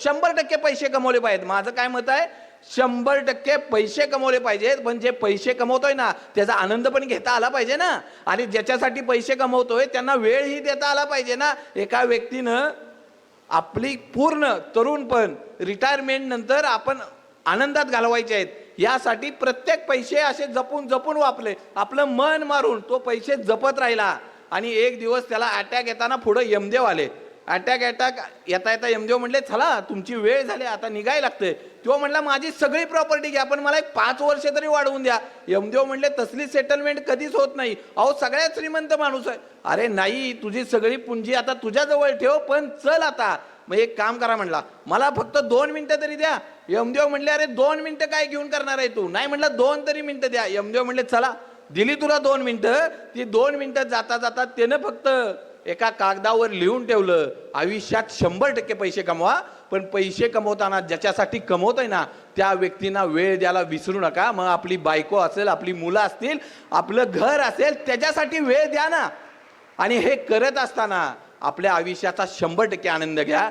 100% पैसे कमवले पाहिजेत। माझं काय मत आहे, 100% पैसे कमवले पाहिजेत, पण जे पैसे कमवतोय ना त्याचा आनंद पण घेता आला पाहिजे ना। आणि ज्याच्यासाठी पैसे कमवतोय त्यांना वेळही देता आला पाहिजे ना। एका व्यक्तीनं आपली पूर्ण तरुणपण रिटायरमेंट नंतर आपण आनंदात घालवायचे आहेत, यासाठी प्रत्येक पैसे असे जपून जपून वापरले, आपलं मन मारून तो पैसे जपत राहिला। आणि एक दिवस त्याला अटॅक येताना पुढे यमदेव आले। अटॅक येता येता यमदेव म्हणले, चला तुमची वेळ झाली, आता निघायला लागते। तो म्हणला, माझी सगळी प्रॉपर्टी घ्या, पण मला एक 5 वर्ष तरी वाढवून द्या। यमदेव म्हणले, तसली सेटलमेंट कधीच होत नाही, अहो सगळ्यात श्रीमंत माणूस आहे। अरे नाही, तुझी सगळी पुंजी आता तुझ्या जवळ ठेव, पण चल आता। मग एक काम करा म्हणला, मला फक्त 2 मिनिटं तरी द्या। यमदेव म्हणले, अरे 2 मिनिटं काय घेऊन करणार आहे तू? नाही म्हणलं, 2 तरी मिनिटं द्या। यमदेव म्हणले, चला दिली तुला 2 मिनिटं। ती 2 मिनिटं जाता जाता त्यानं फक्त एका कागदावर लिहून ठेवलं, आयुष्यात 100% पैसे कमवा, पण पैसे कमवताना ज्याच्यासाठी कमवतोय ना त्या व्यक्तींना वेळ द्यायला विसरू नका। मग आपली बायको असेल, आपली मुलं असतील, आपलं घर असेल, त्याच्यासाठी वेळ द्या ना। आणि हे करत असताना आपल्या आयुष्याचा 100% आनंद घ्या।